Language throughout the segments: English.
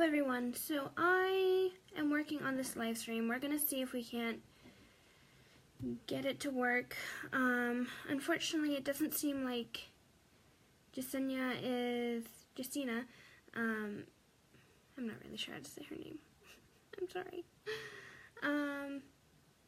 everyone, so I am working on this live stream. We're going to see if we can't get it to work. Unfortunately, it doesn't seem like Jessenia, I'm not really sure how to say her name. I'm sorry.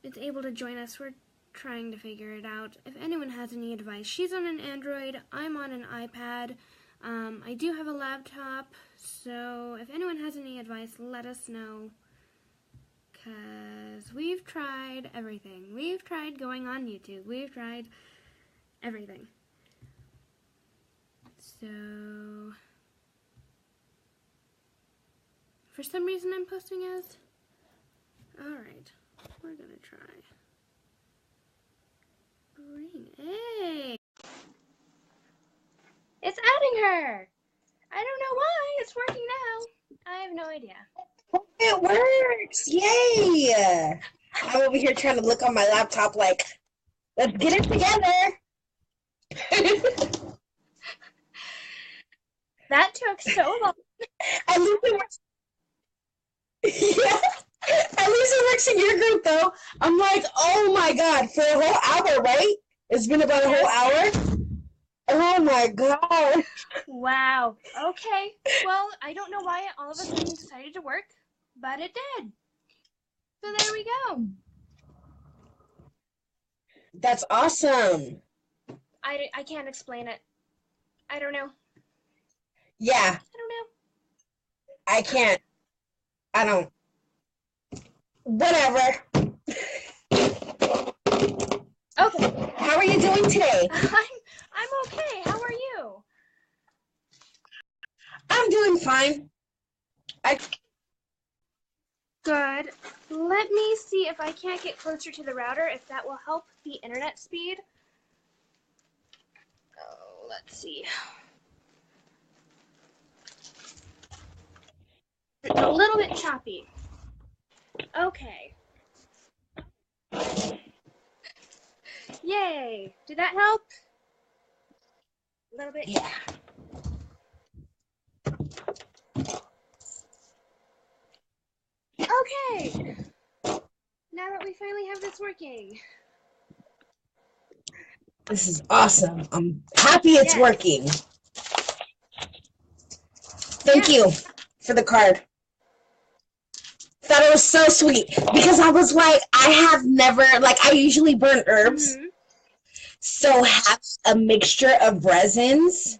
Is able to join us. We're trying to figure it out. If anyone has any advice, she's on an Android, I'm on an iPad. I do have a laptop, so if anyone has any advice, let us know, because we've tried everything. We've tried going on YouTube. We've tried everything. So, for some reason I'm posting as, alright, we're gonna try. Hey! It's adding her! I don't know why. It's working now. I have no idea. It works! Yay! I'm over here trying to look on my laptop like, let's get it together! That took so long. At least it works. Yeah. At least it works in your group, though. I'm like, oh my god, for a whole hour, right? It's been about a whole hour? Oh my god. Wow. Okay. Well, I don't know why it all of a sudden decided to work, but it did. So there we go. That's awesome. I can't explain it. I don't know. Yeah. I don't know. I can't. I don't. Whatever. Okay. How are you doing today? I'm okay. How are you? I'm doing fine. Good. Let me see if I can't get closer to the router, if that will help the internet speed. Oh, let's see. It's a little bit choppy. Okay. Yay. Did that help? A little bit? Yeah. Okay. Now that we finally have this working. This is awesome. I'm happy it's working. Thank you for the card. Thought it was so sweet because I was like, I have never, like, I usually burn herbs. Mm-hmm. So have a mixture of resins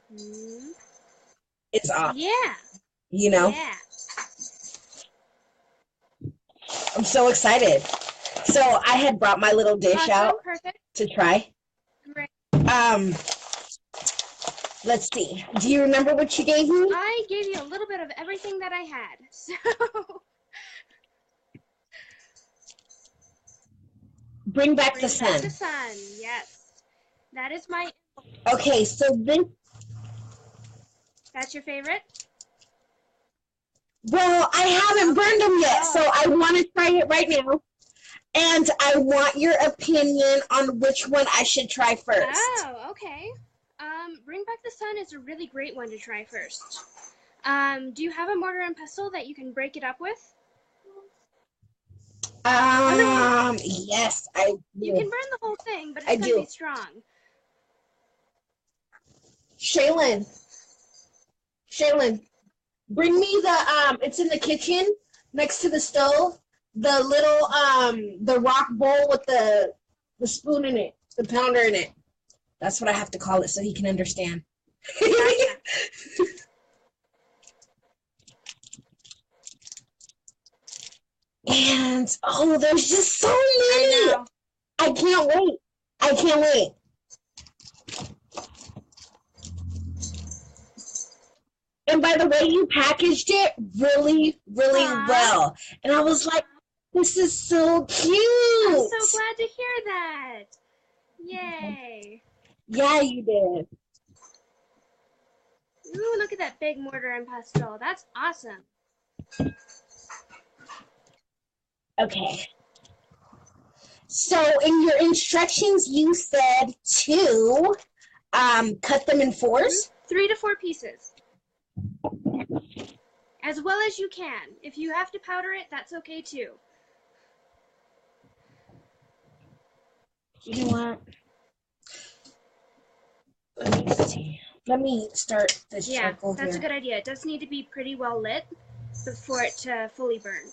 is awesome. Yeah. You know? Yeah. I'm so excited. So I had brought my little dish out to try. Right. Let's see. Do you remember what you gave me? I gave you a little bit of everything that I had. So Bring back the sun. Back the sun, yes. That is my... Okay, so this... That's your favorite? Well, I haven't burned them yet, so I want to try it right now. And I want your opinion on which one I should try first. Oh, okay. Bring Back the Sun is a really great one to try first. Do you have a mortar and pestle that you can break it up with? Yes, I do. You can burn the whole thing, but it's going to be strong. Shaylin, bring me the, it's in the kitchen, next to the stove, the little, the rock bowl with the spoon in it, the pounder in it. That's what I have to call it so he can understand. And, oh, there's just so many. I can't wait. I can't wait. And by the way, you packaged it really, really well. And I was like, this is so cute. I'm so glad to hear that. Yay. Yeah, you did. Ooh, look at that big mortar and pestle. That's awesome. Okay. So in your instructions, you said to cut them in fours? 3 to 4 pieces. as well as you can. If you have to powder it, that's okay too. You know what? Let me start this charcoal that's here. a good idea. It does need to be pretty well lit for it to fully burn.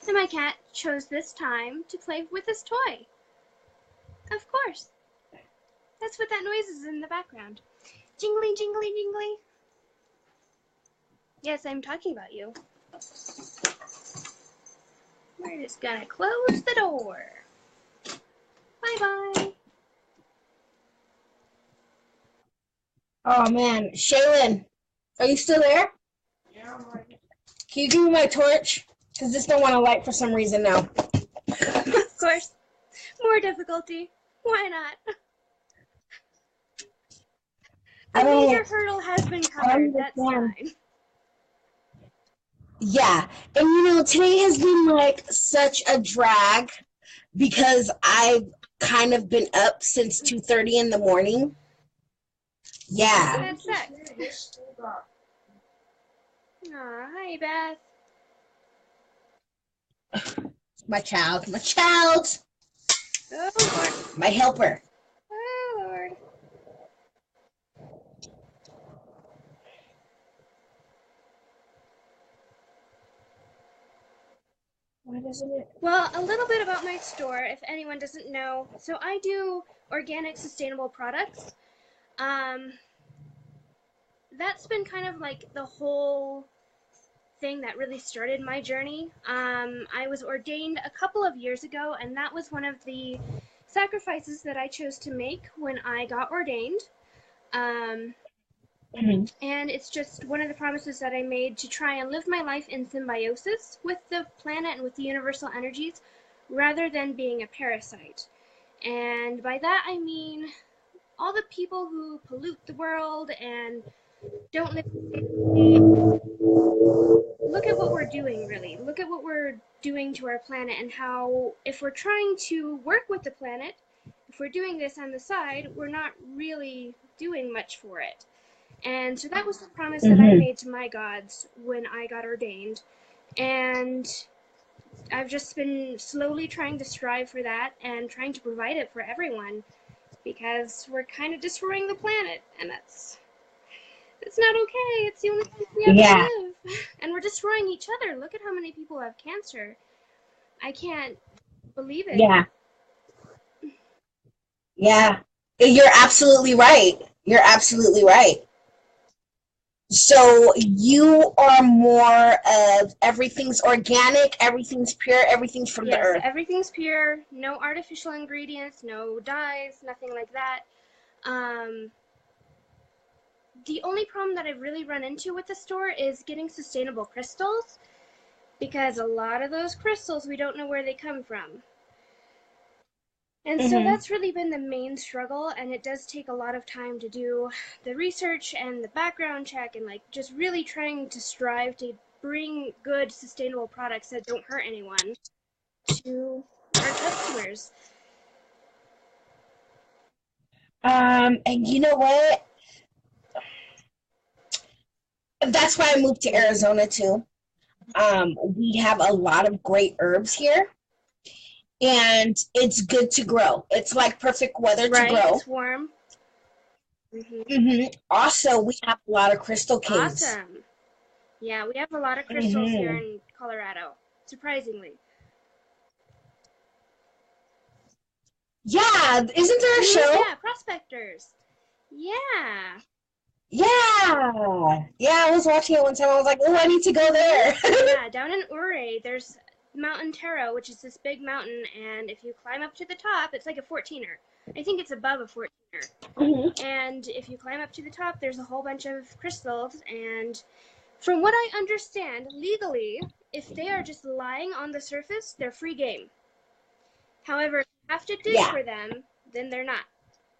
And my cat chose this time to play with this toy. Of course. That's what that noise is in the background. Jingly, jingly, jingly. Yes, I'm talking about you. We're just gonna close the door. Bye-bye. Oh man, Shaylin, are you still there? Yeah, I'm right. Can you give me my torch? Because this don't want to light for some reason now. Of course. More difficulty. Why not? A major hurdle has been covered. That's fine. Yeah, and you know, today has been like such a drag because I've kind of been up since 2:30 in the morning. Yeah. That sucks. Aw, hi, Beth. My child. Oh, Lord. My helper. Oh, Lord. Why doesn't it? Well, a little bit about my store, if anyone doesn't know. So I do organic, sustainable products. That's been kind of like the whole thing that really started my journey. I was ordained a couple of years ago, and that was one of the sacrifices that I chose to make when I got ordained. And it's just one of the promises that I made to try and live my life in symbiosis with the planet and with the universal energies rather than being a parasite. And by that I mean all the people who pollute the world and don't live. Look at what we're doing, really. Look at what we're doing to our planet and how, if we're trying to work with the planet, if we're doing this on the side, we're not really doing much for it. And so that was the promise that I made to my gods when I got ordained. And I've just been slowly trying to strive for that and trying to provide it for everyone because we're kind of destroying the planet, and it's not okay. It's the only place we have to live. And we're destroying each other. Look at how many people have cancer. I can't believe it. Yeah. You're absolutely right. So you are more of everything's organic, everything's pure, everything's from the earth. Yes, everything's pure. No artificial ingredients, no dyes, nothing like that. The only problem that I've really run into with the store is getting sustainable crystals, because a lot of those crystals, we don't know where they come from. And so that's really been the main struggle, and it does take a lot of time to do the research and the background check and like just really trying to strive to bring good sustainable products that don't hurt anyone to our customers. And you know what? That's why I moved to Arizona too. We have a lot of great herbs here, and it's good to grow. It's like perfect weather to grow. It's warm. Also, we have a lot of crystal caves. Awesome. Yeah, we have a lot of crystals here in Colorado, surprisingly. Yeah, isn't there a show? Yeah, Prospectors. Yeah. Yeah, I was watching it one time. I was like, oh, I need to go there. Yeah, down in Ouray, there's Mountain Taro, which is this big mountain, and if you climb up to the top, it's like a 14er. I think it's above a 14er. And if you climb up to the top, there's a whole bunch of crystals, and from what I understand, legally, if they are just lying on the surface, they're free game. However, if you have to dig for them, then they're not.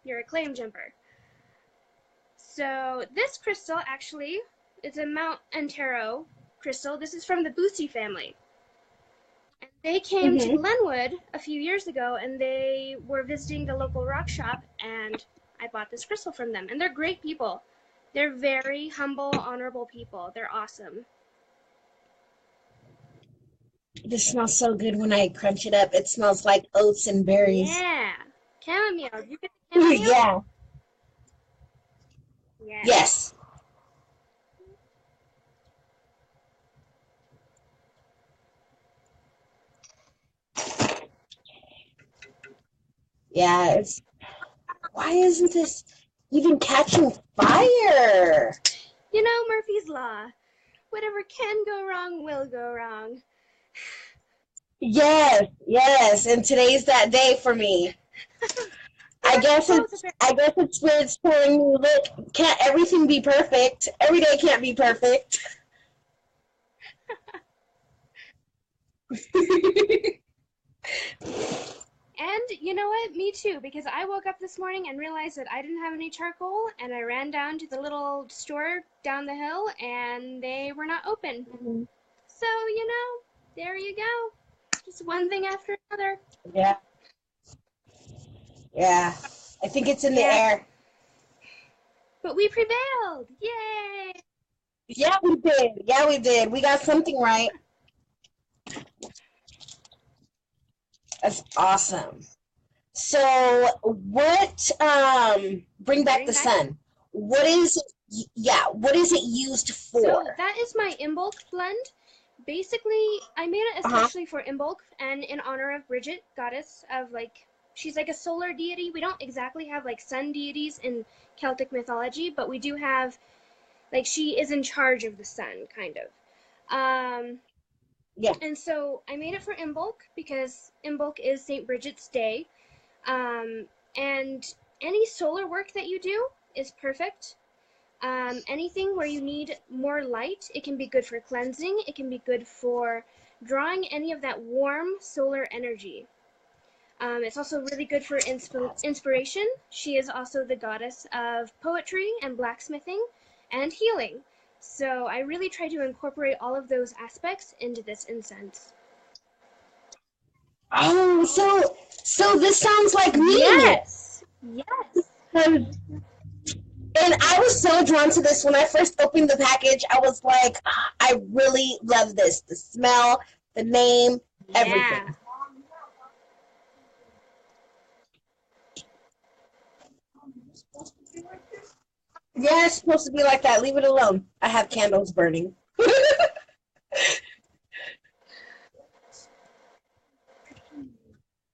You're a claim jumper. So this crystal actually is a Mount Antero crystal. This is from the Bucci family. And They came to Mm-hmm. Glenwood a few years ago, and they were visiting the local rock shop, and I bought this crystal from them. And they're great people. They're very humble, honorable people. They're awesome. This smells so good when I crunch it up. It smells like oats and berries. Yeah. Chamomile. You get the chamomile? Yeah. Yeah. Yes. Yeah, it's why isn't this even catching fire? You know, Murphy's Law. Whatever can go wrong will go wrong. Yes, yes, and today's that day for me. I guess it's where it's telling me, look, can't everything be perfect? Every day can't be perfect. And you know what? Me too, because I woke up this morning and realized that I didn't have any charcoal, and I ran down to the little store down the hill, and they were not open. So, you know, there you go. Just one thing after another. Yeah, yeah. I think it's in the Yeah. air. But we prevailed! Yay! Yeah, we did. Yeah, we did. We got something right. That's awesome. So, what, bring back the sun. What is it, yeah, what is it used for? So, that is my Imbolc blend. Basically, I made it especially for Imbolc and in honor of Bridget, goddess of, like, she's like a solar deity. We don't exactly have, like, sun deities in Celtic mythology, but we do have, like, she is in charge of the sun, kind of. Yeah. And so I made it for Imbolc because Imbolc is St. Bridget's Day. And any solar work that you do is perfect. Anything where you need more light, it can be good for cleansing. It can be good for drawing any of that warm solar energy. It's also really good for inspiration. She is also the goddess of poetry and blacksmithing and healing. So I really try to incorporate all of those aspects into this incense. Oh, so this sounds like me. Yes. Yes. And I was so drawn to this when I first opened the package. I was like, I really love this. The smell, the name, everything. Yeah. Yeah, it's supposed to be like that. Leave it alone. I have candles burning.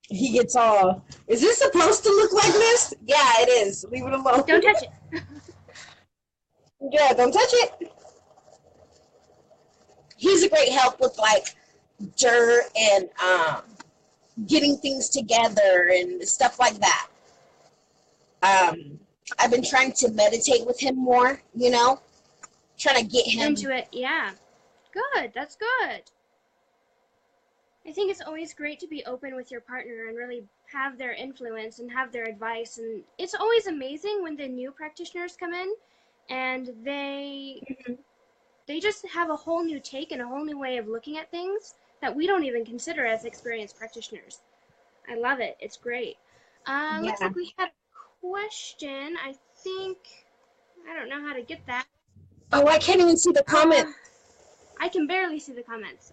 He gets all, is this supposed to look like this? Yeah, it is. Leave it alone. Don't touch it. Yeah, don't touch it. He's a great help with like dirt and getting things together and stuff like that. I've been trying to meditate with him more, you know, trying to get him into it. Yeah. Good. That's good. I think it's always great to be open with your partner and really have their influence and have their advice. And it's always amazing when the new practitioners come in and they just have a whole new take and a whole new way of looking at things that we don't even consider as experienced practitioners. I love it. It's great. Looks like we had a question. I think, I don't know how to get that. Oh, I can't even see the comment. I can barely see the comments.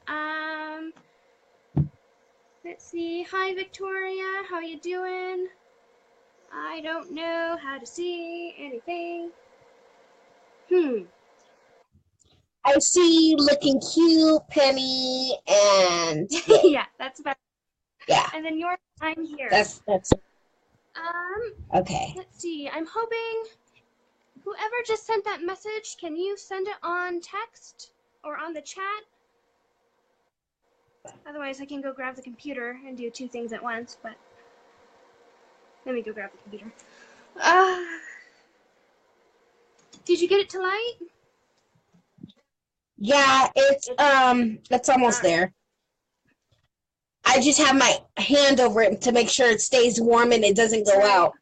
Let's see. Hi, Victoria. How you doing? I don't know how to see anything. I see looking cute, Penny, and yeah, that's about. Yeah. And then yours, I'm here. That's okay. Let's see. I'm hoping whoever just sent that message, can you send it on text or on the chat? Otherwise, I can go grab the computer and do two things at once, but let me go grab the computer. Did you get it to light? Yeah, it's almost there. I just have my hand over it to make sure it stays warm and it doesn't go out.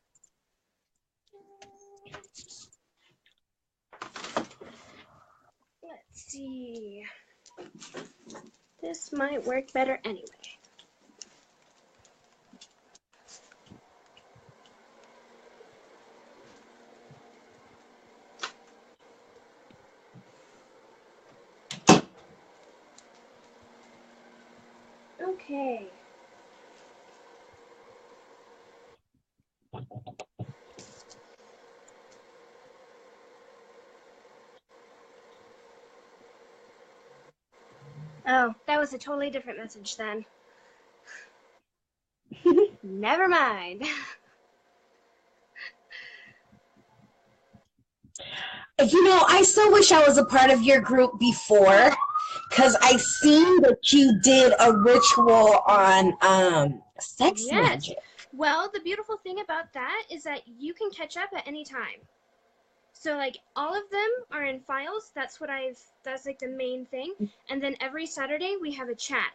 Let's see. This might work better anyway. Okay. Oh, that was a totally different message then. Never mind. You know, I so wish I was a part of your group before, because I seen that you did a ritual on sex Yes. magic. Well, the beautiful thing about that is that you can catch up at any time. So like all of them are in files. That's like the main thing. And then every Saturday we have a chat.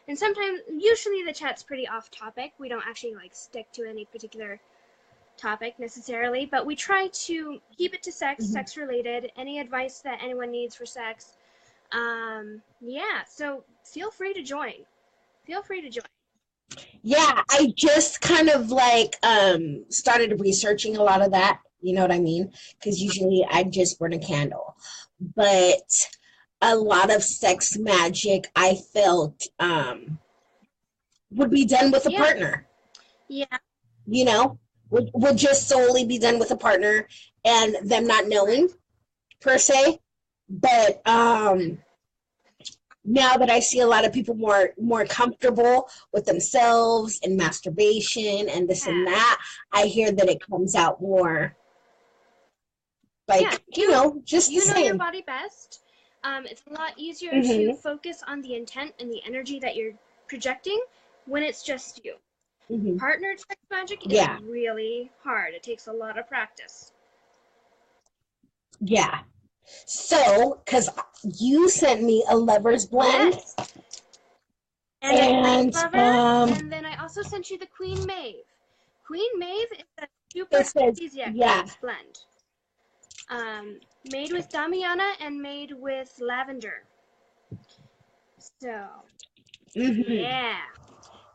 And usually the chat's pretty off topic. We don't actually like stick to any particular topic necessarily, but we try to keep it to sex related, any advice that anyone needs for sex. Yeah, so feel free to join. Yeah, I just kind of like started researching a lot of that, you know what I mean? Because usually I just burn a candle. But a lot of sex magic I felt would be done with a partner. Yeah. You know, would just solely be done with a partner and them not knowing per se. But now that I see a lot of people more comfortable with themselves and masturbation and this and that, I hear that it comes out more like, you know, just the same. You know your body best. It's a lot easier to focus on the intent and the energy that you're projecting when it's just you. Partnered sex magic is really hard. It takes a lot of practice. Yeah. So, because you sent me a lover's blend. Yes. And then I also sent you the Queen Maeve. Queen Maeve is a super aphrodisiac blend. Made with Damiana and made with lavender. So, yeah.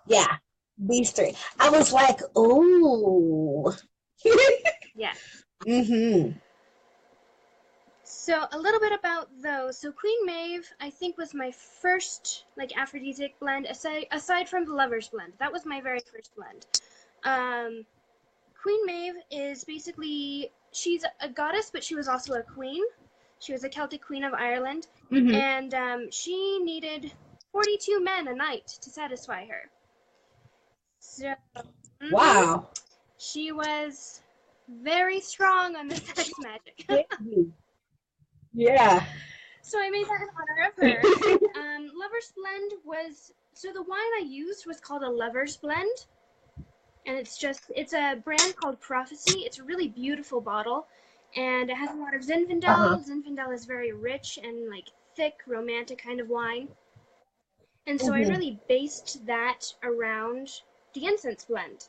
Yeah, these three. I was like, ooh. Yeah. So a little bit about those. So Queen Maeve, I think, was my first like aphrodisiac blend, aside from the Lover's blend. That was my very first blend. Queen Maeve is basically, she's a goddess, but she was also a queen. She was a Celtic queen of Ireland, and she needed 42 men a night to satisfy her. So, wow. She was very strong on the sex magic. Yeah. So I made that in honor of her. Lover's Blend was, so the wine I used was called a Lover's Blend. And it's a brand called Prophecy. It's a really beautiful bottle. And it has a lot of Zinfandel. Zinfandel is very rich and like thick, romantic kind of wine. And so I really based that around the incense blend.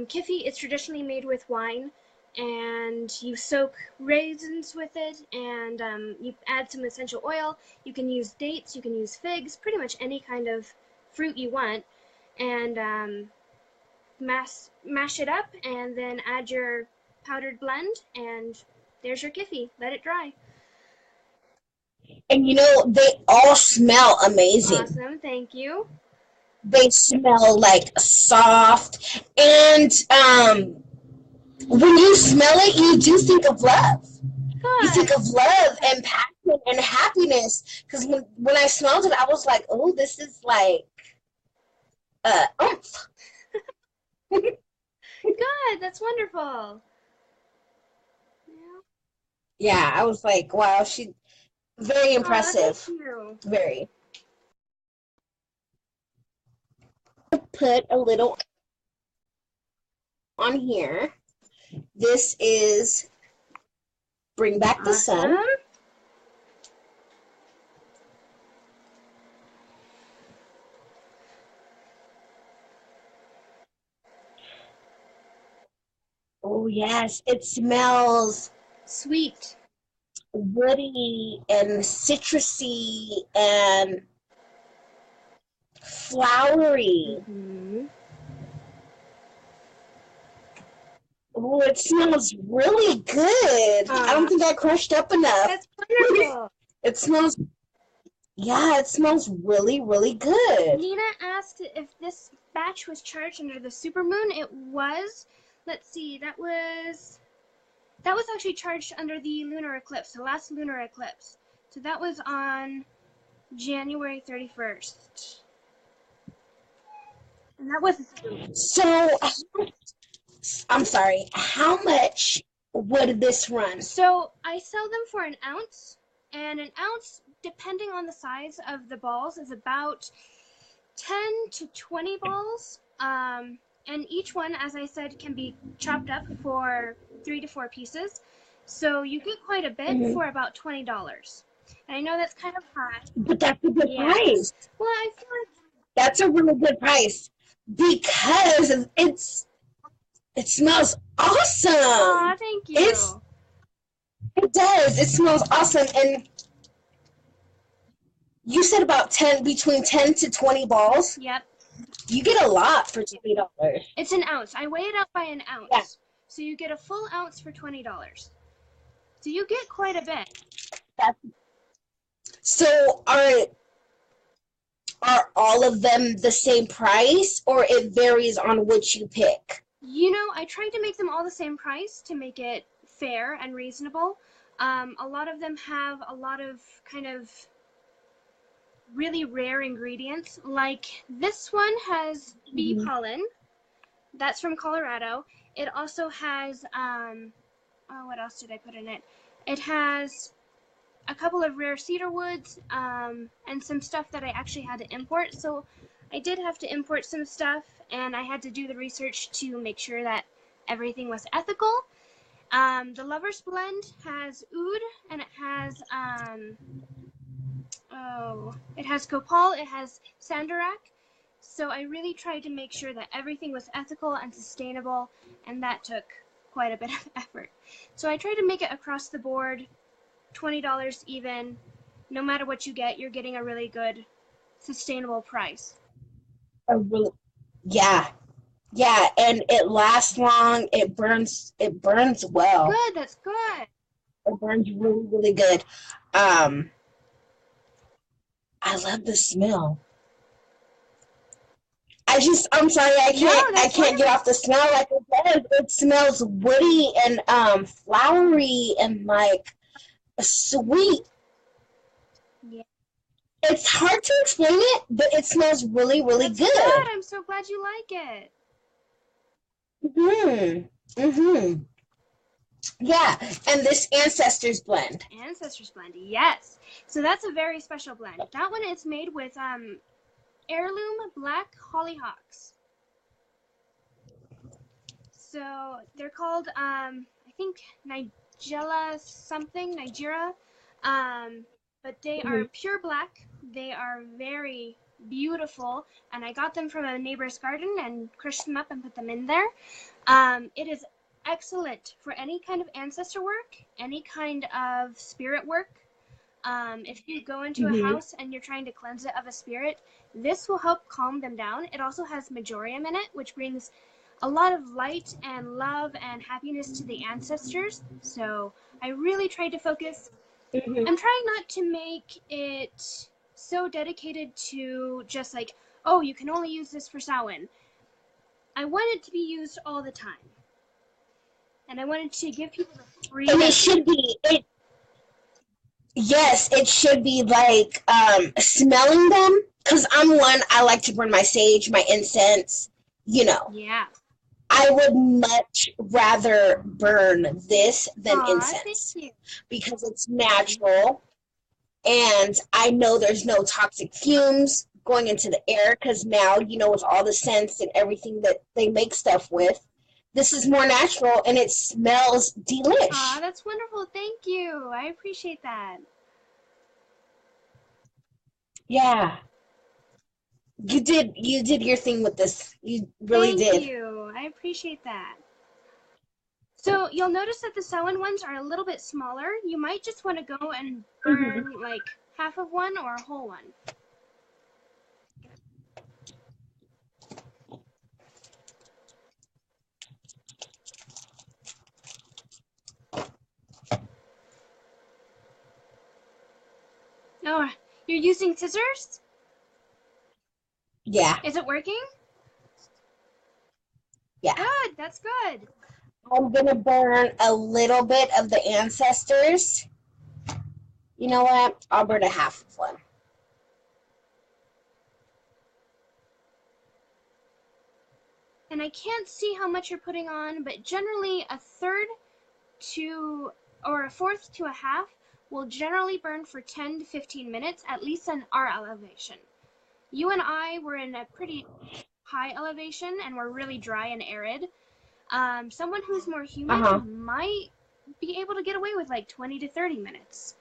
Kiffy is traditionally made with wine, and you soak raisins with it, and you add some essential oil. You can use dates, you can use figs, pretty much any kind of fruit you want, and mash it up, and then add your powdered blend, and there's your Kiffy. Let it dry. And you know, they all smell amazing. Awesome, thank you. They smell like soft, and when you smell it, you do think of love. Good. You think of love and passion and happiness. Because when I smelled it, I was like, oh, this is like oomph. Good, that's wonderful. Yeah, I was like, wow, she very impressive. Thank you. Very. Put a little on here. This is Bring Back the Sun. Oh, yes. It smells sweet, woody, and citrusy, and flowery. Oh, it smells really good. I don't think I crushed up enough. That's wonderful. It smells Yeah, it smells really, really good. Nina asked if this batch was charged under the supermoon. It was. Let's see, that was actually charged under the lunar eclipse, the last lunar eclipse. So that was on January 31st. And that was. So, I'm sorry, how much would this run? So I sell them for an ounce, and an ounce, depending on the size of the balls, is about 10 to 20 balls. And each one, as I said, can be chopped up for 3 to 4 pieces. So you get quite a bit for about $20. And I know that's kind of high. But that's a good price. Well, I feel like That's a really good price because it smells awesome. Aw, thank you. It does. It smells awesome. And you said about between 10 to 20 balls. Yep. You get a lot for $20. It's an ounce. I weigh it out by an ounce. Yeah. So you get a full ounce for $20. So you get quite a bit. So are all of them the same price, or it varies on which you pick? You know, I tried to make them all the same price to make it fair and reasonable. A lot of them have a lot of kind of really rare ingredients. Like this one has bee pollen. That's from Colorado. It also has, what else did I put in it? It has a couple of rare cedar woods, and some stuff that I actually had to import. So I did have to import some stuff, and I had to do the research to make sure that everything was ethical. The Lover's Blend has oud, and it has, it has copal, it has sandarak. So I really tried to make sure that everything was ethical and sustainable, and that took quite a bit of effort. So I tried to make it across the board, $20 even. No matter what you get, you're getting a really good, sustainable price. Yeah, and it lasts long. It burns well. Good, that's good. It burns really, really good. I love the smell. I'm sorry, I can't get off the smell. Like I said, it smells woody and flowery and like sweet. Yeah. It's hard to explain it, but it smells really, really That's good. I'm so glad you like it. Yeah, and this Ancestors blend. Ancestors blend, yes. So that's a very special blend. That one is made with heirloom black hollyhocks. So they're called, I think, Nigeria. But they are pure black. They are very beautiful, and I got them from a neighbor's garden and crushed them up and put them in there. It is excellent for any kind of ancestor work, any kind of spirit work. If you go into a house and you're trying to cleanse it of a spirit, this will help calm them down. It also has majorium in it, which brings a lot of light and love and happiness to the ancestors. So I really tried to focus. I'm trying not to make it so dedicated to just like, oh, you can only use this for Samhain. I want it to be used all the time. And I wanted to give people the freedom. And it should be, yes, it should be like smelling them. Because I like to burn my sage, my incense, Yeah. I would much rather burn this than incense. Thank you. Because it's natural, and I know there's no toxic fumes going into the air, because now, with all the scents and everything that they make stuff with, this is more natural, and it smells delish. Aw, that's wonderful. Thank you. I appreciate that. Yeah. You did your thing with this. You really did. Thank you. I appreciate that. So you'll notice that the Samhain ones are a little bit smaller. You might just want to go and burn like half of one or a whole one. Oh, you're You're using scissors? Yeah. Is it working? Yeah. Good, that's good. I'm going to burn a little bit of the ancestors. You know what? I'll burn a half of one. And I can't see how much you're putting on, but generally a third to, or a fourth to a half will generally burn for 10 to 15 minutes, at least in our elevation. You and I were in a pretty high elevation and we're really dry and arid. Someone who's more humid might be able to get away with like 20 to 30 minutes.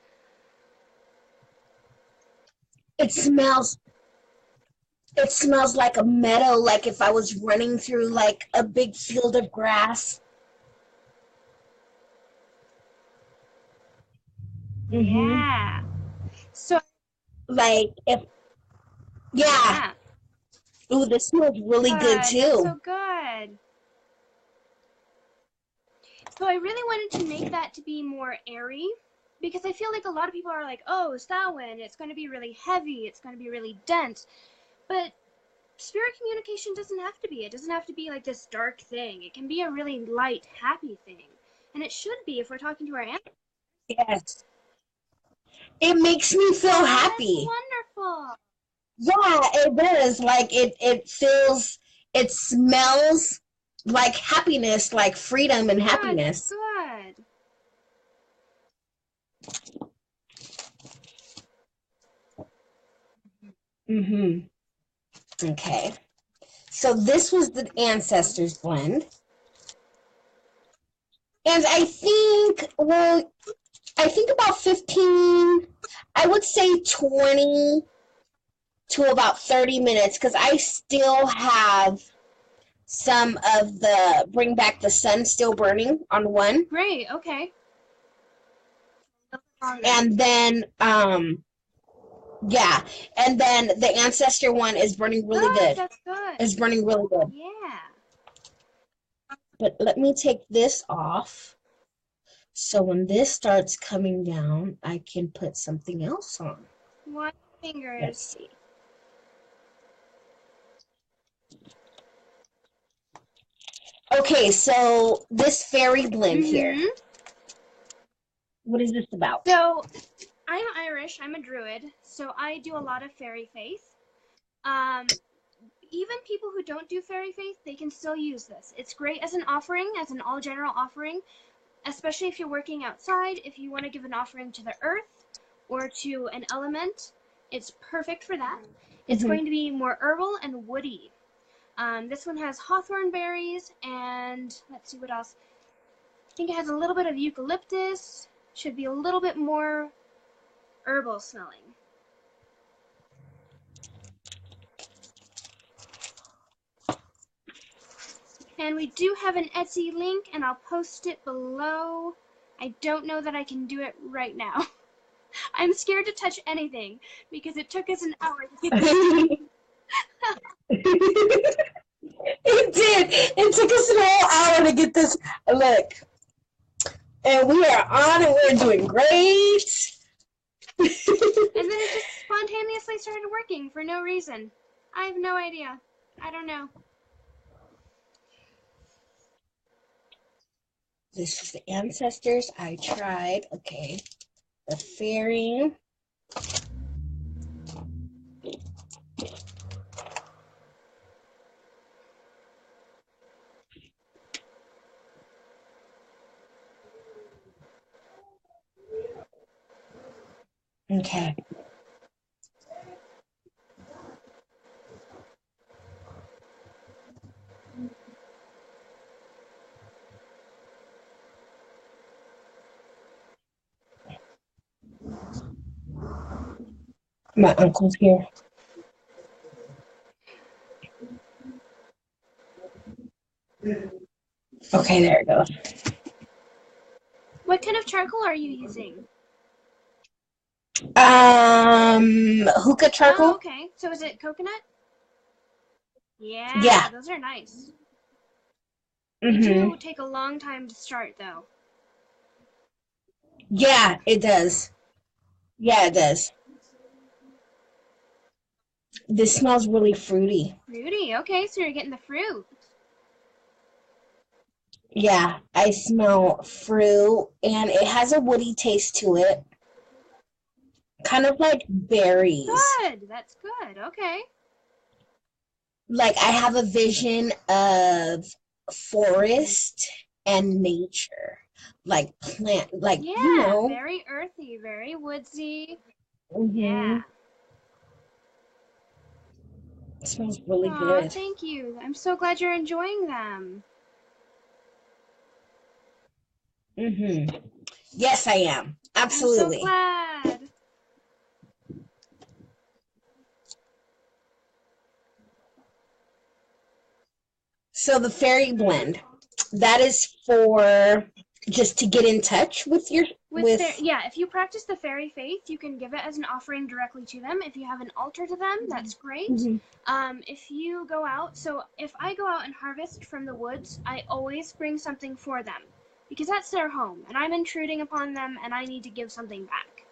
It smells like a meadow, like if I was running through like a big field of grass. Yeah. So like if yeah. Ooh, this smells really good too. That's so good. So I really wanted to make that to be more airy, because I feel like a lot of people are like, oh, Samhain, it's going to be really heavy, it's going to be really dense. But spirit communication doesn't have to be. It doesn't have to be like this dark thing. It can be a really light, happy thing. And it should be if we're talking to our ancestors. Yes. It makes me feel happy. That's wonderful. Yeah, it does. Like it smells like happiness, like freedom and happiness. Good. Okay. So this was the Ancestors blend. And I think about 15, I would say 20 to about 30 minutes, because I still have some of the Bring Back the Sun still burning on one. Great, okay. And then, yeah, and then the Ancestor one is burning really good. That's good. It's burning really good. Yeah. But let me take this off. So when this starts coming down, I can put something else on. One finger. Let's see. Okay, so this fairy blend here. What is this about? So, I'm Irish. I'm a druid, so I do a lot of fairy faith. Even people who don't do fairy faith, they can still use this. It's great as an offering, as an all general offering, especially if you're working outside. If you want to give an offering to the earth or to an element, it's perfect for that. It's going to be more herbal and woody. This one has hawthorn berries and let's see what else. I think it has a little bit of eucalyptus. Should be a little bit more herbal smelling. And we do have an Etsy link, and I'll post it below. I don't know that I can do it right now. I'm scared to touch anything because it took us an hour to get this. It did. It took us an whole hour to get this look. And we are on and we're doing great. And then it just spontaneously started working for no reason. I have no idea. I don't know. This is the Ancestors. I tried. Okay. The fairy. Okay. My uncle's here. Okay, there it goes. What kind of charcoal are you using? Hookah charcoal. Oh, okay. So is it coconut? Yeah. Those are nice. They do take a long time to start, though. Yeah, it does. Yeah, it does. This smells really fruity. Fruity. Okay, so you're getting the fruit. Yeah, I smell fruit, and it has a woody taste to it. Kind of like berries. Good. That's good. Okay. Like I have a vision of forest and nature. Like plant, like, Yeah, very earthy, very woodsy. Yeah. hmm it smells really Aw, good. thank you. I'm so glad you're enjoying them. hmm Yes, I am. I'm so Absolutely. glad. So the fairy Mhm. blend, that is for just to get in touch with your Yeah, if you practice the fairy faith, you can give it as an offering directly to them. If you have an altar to them, that's great. Mhm. If you go out, so if I go out and harvest from the woods, I always bring something for them because that's their home and I'm intruding upon them and I need to give something back.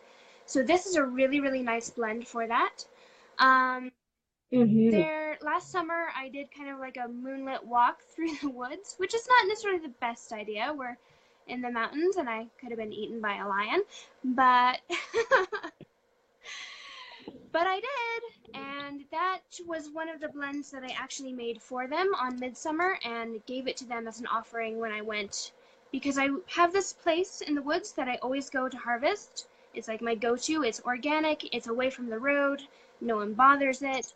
So this is a really, really nice blend for that. Um, Mhm. There, last summer, I did kind of like a moonlit walk through the woods, which is not necessarily the best idea. We're in the mountains, and I could have been eaten by a lion, but but I did, and that was one of the blends that I actually made for them on Midsummer and gave it to them as an offering when I went, because I have this place in the woods that I always go to harvest. It's like my go-to. It's organic. It's away from the road. No one bothers it.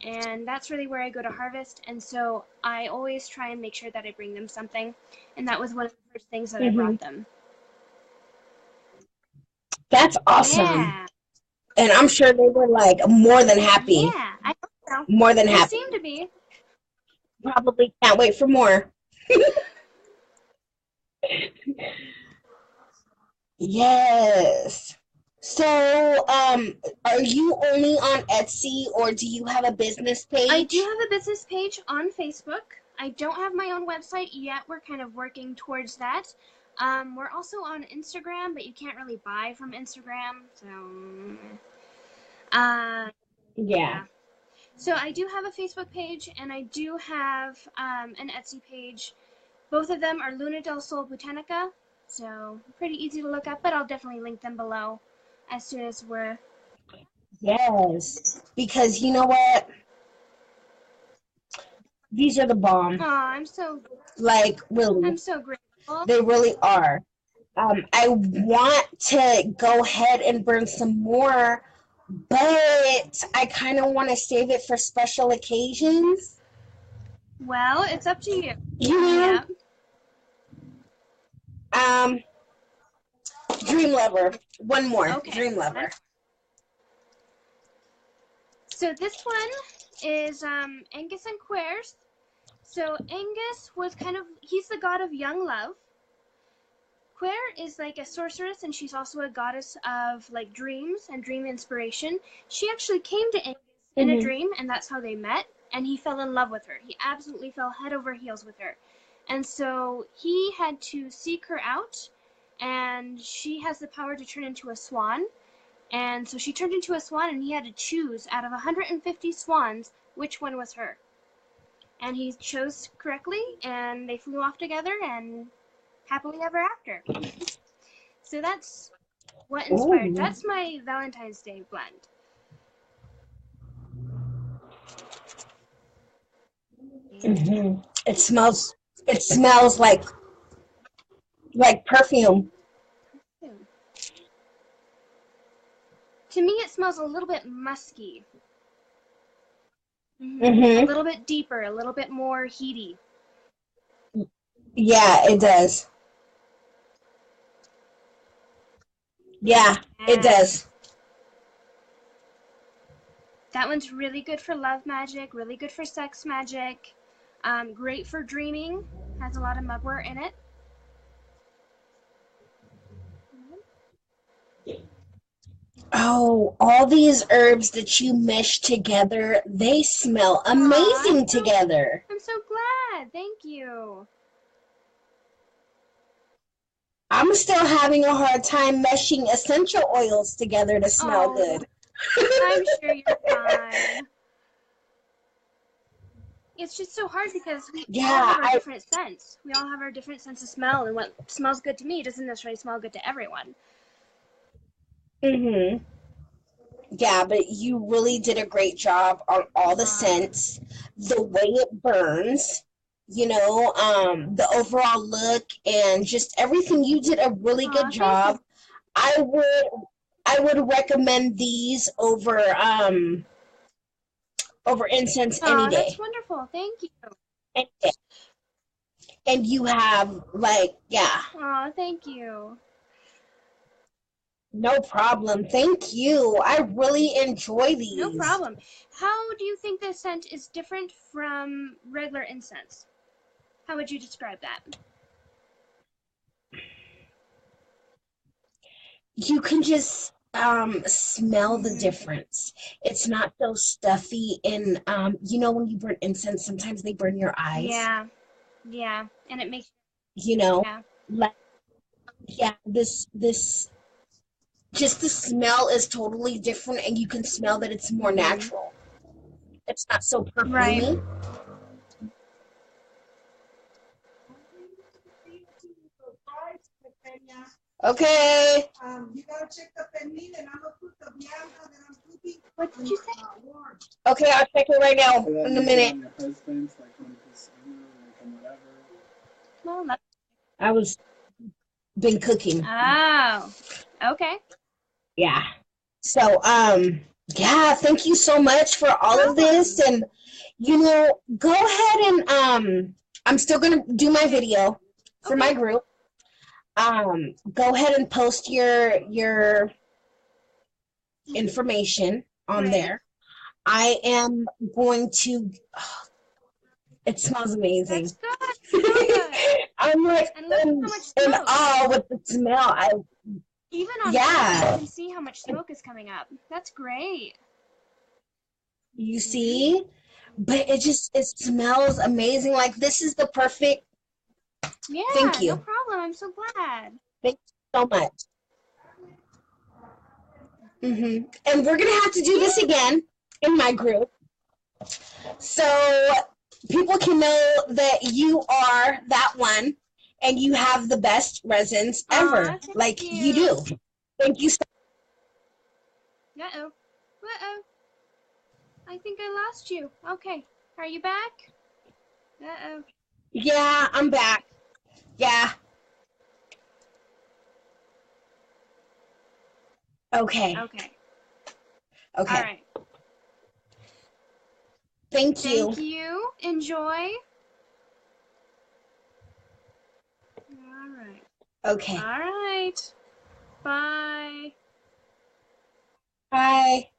And that's really where I go to harvest. And so I always try and make sure that I bring them something. And that was one of the first things that I Mhm. brought them. That's awesome. Yeah. And I'm sure they were like more than happy. Yeah. I hope so. More than They seem happy. to be. Probably can't wait for more. Yes. So, are you only on Etsy or do you have a business I do page? have a business page on Facebook. I don't have my own website yet. We're kind of working towards that. We're also on Instagram, but you can't really buy from Instagram. So, Yeah. yeah. So I do have a Facebook page and I do have an Etsy page. Both of them are Luna del Sol Botanica, so pretty easy to look up, but I'll definitely link them below as soon as we're. Yes. Because you know what? These are the bomb. Oh, Like, really. I'm so grateful. They really are. I want to go ahead and burn some more, but I kind of want to save it for special occasions. Well, it's up to you. You know? Yeah. Um, Dream Lover. One more. Okay. Dream Lover. So this one is Angus and Quares. So Angus was he's the god of young love. Quare is like a sorceress and she's also a goddess of like dreams and dream inspiration. She actually came to Angus in a Mm-hmm. dream and that's how they met and he fell in love with her. He absolutely fell head over heels with her. And so he had to seek her out and she has the power to turn into a swan. And so she turned into a swan and he had to choose out of 150 swans which one was her. And he chose correctly and they flew off together and happily ever after. So that's what inspired. Ooh. That's my Valentine's Day blend. Mm-hmm. It smells. It smells like perfume. To me, it smells a little bit musky. A Mm-hmm. little bit deeper, a little bit more heaty. Yeah, it does. Yeah, it does. That one's really good for love magic, really good for sex magic. Great for dreaming. Has a lot of mugwort in it. Oh, all these herbs that you mesh together, they smell Aw, amazing together. I'm so glad. Thank you. I'm still having a hard time meshing essential oils together to smell Oh, good. I'm sure you're fine. It's just so hard because we all Yeah, have our different scents. We all have our different sense of smell, and what smells good to me doesn't necessarily smell good to everyone. mm-hmm. Yeah, but you really did a great job on all the scents, the way it burns, the overall look and just everything. You did a really good Thank job. you. I would recommend these over incense any That's day. wonderful. Thank you. Any day. And you have Oh, thank you. no problem. Thank you. I really enjoy these. No problem. How do you think this scent is different from regular incense? How would you describe that? You can just smell the difference. It's not so stuffy and when you burn incense, sometimes they burn your eyes. Yeah, and it makes Yeah. Like this just the smell is totally different and you can smell that it's more natural. It's not so perfumey. Okay. You gotta check the pernil and I'm gonna put the vianda that I'm cooking. What did you say? Okay, I'll check it right now in a minute. Well, I was been cooking. oh, okay. Yeah. So, yeah, thank you so much for all of this. And, go ahead and, I'm still going to do my video for my group. Go ahead and post your information on there. I am going to, it smells amazing. That's good. I'm like in awe with the smell. Even on camera, you can see how much smoke is coming up. That's great. You see? But it smells amazing. Like, this is the perfect. Yeah, thank you. No problem. I'm so glad. Thank you so much. And we're going to have to do this again in my group. So people can know that you are that one and you have the best resins ever. Like you do. Thank you so much. Uh-oh. Uh-oh. I think I lost you. Okay. Are you back? Uh-oh. Yeah, I'm back. Yeah. Okay. Okay. All right. Thank you. Thank you. Enjoy. All right. Okay. All right. Bye. Bye.